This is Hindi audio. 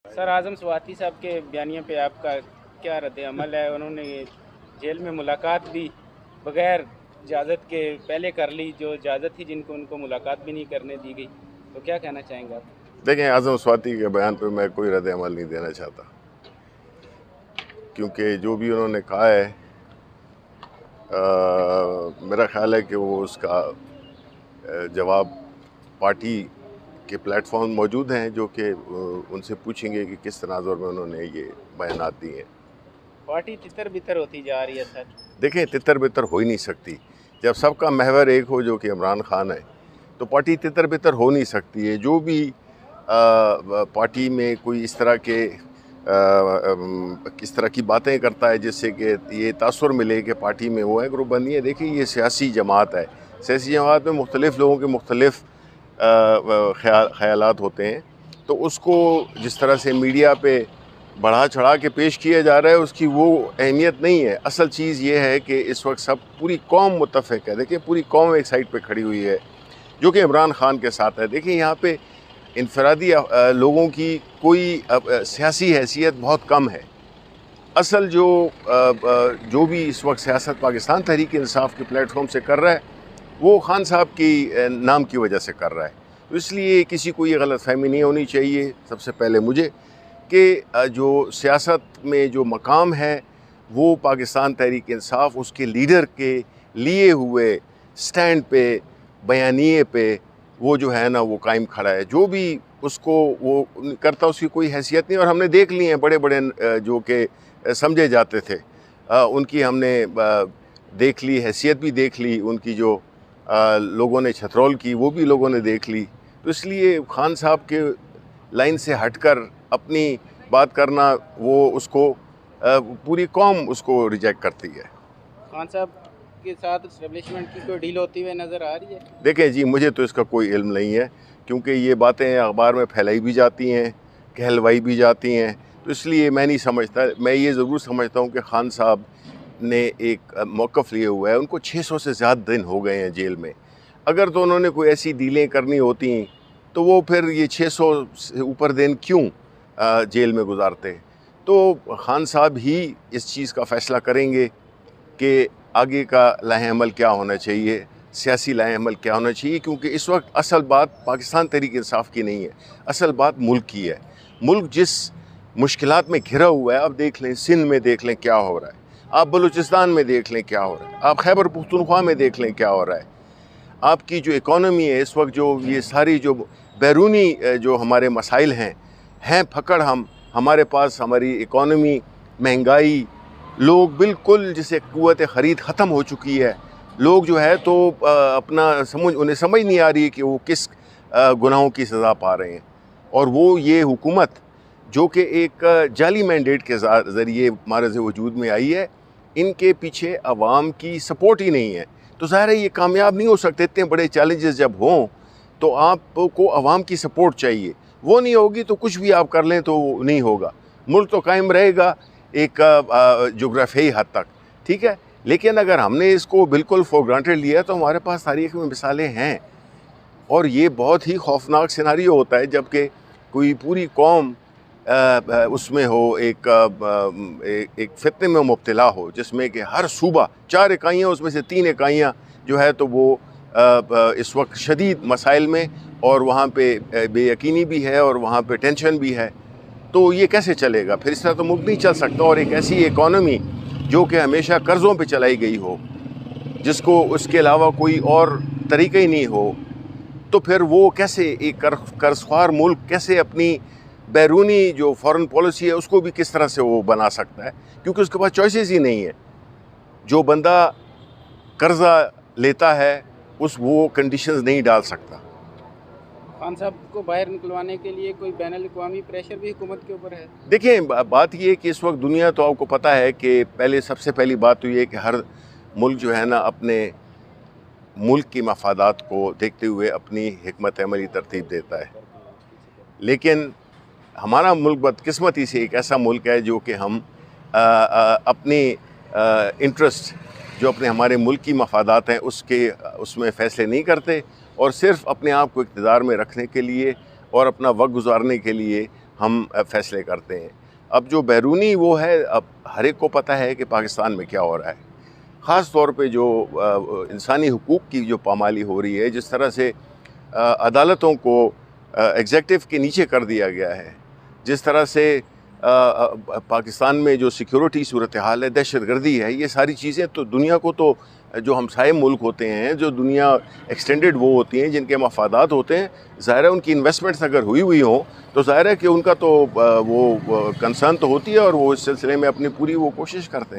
सर आज़म स्वाति साहब के बयानियों पे आपका क्या रद्द अमल है? उन्होंने जेल में मुलाकात भी बगैर इजाज़त के पहले कर ली, जो इजाज़त थी जिनको उनको मुलाकात भी नहीं करने दी गई, तो क्या कहना चाहेंगे आप? देखें, आज़म स्वाति के बयान पे मैं कोई रद्द अमल नहीं देना चाहता, क्योंकि जो भी उन्होंने कहा है मेरा ख्याल है कि वो उसका जवाब पार्टी के प्लेटफॉर्म मौजूद हैं जो कि उनसे पूछेंगे कि किस तनाज़ुर में उन्होंने ये बयानात दिए हैं। पार्टी तितर बितर होती जा रही है सर। देखें, तितर बितर हो ही नहीं सकती। जब सबका महवर एक हो जो कि इमरान खान है, तो पार्टी तितर बितर हो नहीं सकती है। जो भी पार्टी में कोई इस तरह की बातें करता है जिससे कि ये तासुर मिले कि पार्टी में वो है ग्रुप बंदी है। देखिए, ये सियासी जमात है। सियासी जमात में मुख्तलिफ़ लोगों के मुख्तलिफ़ ख़यालात होते हैं, तो उसको जिस तरह से मीडिया पे बढ़ा चढ़ा के पेश किया जा रहा है उसकी वो अहमियत नहीं है। असल चीज़ ये है कि इस वक्त सब पूरी कौम मुत्तफ़िक़ है। देखिए, पूरी कौम एक साइड पे खड़ी हुई है जो कि इमरान खान के साथ है। देखिए, यहाँ पे इनफरादी लोगों की कोई सियासी हैसियत बहुत कम है। असल जो भी इस वक्त सियासत पाकिस्तान तहरीक इंसाफ के प्लेटफॉर्म से कर रहा है, वो खान साहब की नाम की वजह से कर रहा है। तो इसलिए किसी को ये गलतफ़हमी नहीं होनी चाहिए, सबसे पहले मुझे, कि जो सियासत में जो मकाम है वो पाकिस्तान तहरीक इंसाफ उसके लीडर के लिए हुए स्टैंड पे, बयानिए पे वो जो है ना वो कायम खड़ा है। जो भी उसको वो करता उसकी कोई हैसियत नहीं। और हमने देख लिए हैं बड़े बड़े जो कि समझे जाते थे, उनकी हमने देख ली, हैसियत भी देख ली, उनकी जो लोगों ने छतरौल की वो भी लोगों ने देख ली। तो इसलिए खान साहब के लाइन से हटकर अपनी बात करना, वो उसको पूरी कौम उसको रिजेक्ट करती है। खान साहब के साथ एस्टेब्लिशमेंट की कोई डील होती हुई नज़र आ रही है? देखें जी, मुझे तो इसका कोई इल्म नहीं है, क्योंकि ये बातें अखबार में फैलाई भी जाती हैं, कहलवाई भी जाती हैं, तो इसलिए मैं नहीं समझता। मैं ये ज़रूर समझता हूँ कि खान साहब ने एक मौक़िफ़ लिए हुआ है। उनको 600 से ज़्यादा दिन हो गए हैं जेल में। अगर तो उन्होंने कोई ऐसी डीलें करनी होती तो वो फिर ये 600 से ऊपर दिन क्यों जेल में गुजारते। तो खान साहब ही इस चीज़ का फ़ैसला करेंगे कि आगे का लाहे-अमल क्या होना चाहिए, सियासी लाहे-अमल क्या होना चाहिए, क्योंकि इस वक्त असल बात पाकिस्तान तहरीक इंसाफ की नहीं है, असल बात मुल्क की है। मुल्क जिस मुश्किलात में घिरा हुआ है, आप देख लें सिंध में देख लें क्या हो रहा है, आप बलूचिस्तान में देख लें क्या हो रहा है, आप खैबर पख्तूनख्वा में देख लें क्या हो रहा है। आपकी जो इकॉनमी है इस वक्त, जो ये सारी जो बैरूनी जो हमारे मसाइल हैं फकड़ हमारे पास, हमारी इकॉनमी, महंगाई, लोग बिल्कुल जिसे क़ुव्वत ख़रीद ख़त्म हो चुकी है। लोग जो है तो उन्हें समझ नहीं आ रही कि वो किस गुनाहों की सज़ा पा रहे हैं। और वो ये हुकूमत जो कि एक जाली मैंडेट के ज़रिए मारज़ वजूद में आई है, इनके पीछे अवाम की सपोर्ट ही नहीं है। तो ज़ाहिर है ये कामयाब नहीं हो सकते। इतने बड़े चैलेंजेस जब हों तो आपको अवाम की सपोर्ट चाहिए। वो नहीं होगी तो कुछ भी आप कर लें तो नहीं होगा। मुल्क तो कायम रहेगा एक जोग्राफियाई हद तक, ठीक है, लेकिन अगर हमने इसको बिल्कुल फॉर ग्रांटेड लिया तो हमारे पास तारीख़ में मिसालें हैं। और ये बहुत ही खौफनाक सिनारियो होता है जबकि कोई पूरी कौम उसमें हो, एक फितने में मुब्तला हो, जिसमें कि हर सूबा 4 इकाइयाँ, उसमें से 3 इकाइयाँ जो है तो वो इस वक्त शदीद मसाइल में, और वहाँ पे बेयकीनी भी है और वहाँ पे टेंशन भी है। तो ये कैसे चलेगा? फिर इस तरह तो मुल्क नहीं चल सकता। और एक ऐसी इकॉनमी जो कि हमेशा कर्ज़ों पे चलाई गई हो, जिसको उसके अलावा कोई और तरीक़ा ही नहीं हो, तो फिर वो कैसे एक कर्ज़ख्वार मुल्क कैसे अपनी बैरूनी जो फॉरेन पॉलिसी है उसको भी किस तरह से वो बना सकता है, क्योंकि उसके पास चॉइसेस ही नहीं है। जो बंदा कर्ज़ा लेता है वो कंडीशंस नहीं डाल सकता। खान साहब को बाहर निकलवाने के लिए कोई बैनुल-अक़वामी प्रेशर भी हुकूमत के ऊपर है? देखिए, बात ये है कि इस वक्त दुनिया, तो आपको पता है कि सबसे पहली बात तो ये है कि हर मुल्क जो है ना अपने मुल्क की मफादात को देखते हुए अपनी हिकमत अमली तरतीब देता है। लेकिन हमारा मुल्क बदकिस्मती से एक ऐसा मुल्क है जो कि हम अपनी इंटरेस्ट, जो अपने हमारे मुल्क की मफादात हैं उसमें फ़ैसले नहीं करते, और सिर्फ़ अपने आप को इक़्तिदार में रखने के लिए और अपना वक्त गुजारने के लिए हम फ़ैसले करते हैं। अब जो बैरूनी वो है, अब हर एक को पता है कि पाकिस्तान में क्या हो रहा है। ख़ास तौर पे जो इंसानी हुकूक़ की जो पामाली हो रही है, जिस तरह से अदालतों को एग्जेक्टिव के नीचे कर दिया गया है, जिस तरह से पाकिस्तान में जो सिक्योरिटी सूरत हाल है, दहशतगर्दी है, ये सारी चीज़ें तो दुनिया को, तो जो हमसाये मुल्क होते हैं, जो दुनिया एक्सटेंडेड वो होती हैं, जिनके मफादात होते हैं, ज़ाहिर है उनकी इन्वेस्टमेंट्स अगर हुई हों तो ज़ाहिर है कि उनका तो वो कंसर्न तो होती है और वो इस सिलसिले में अपनी पूरी वो कोशिश करते हैं।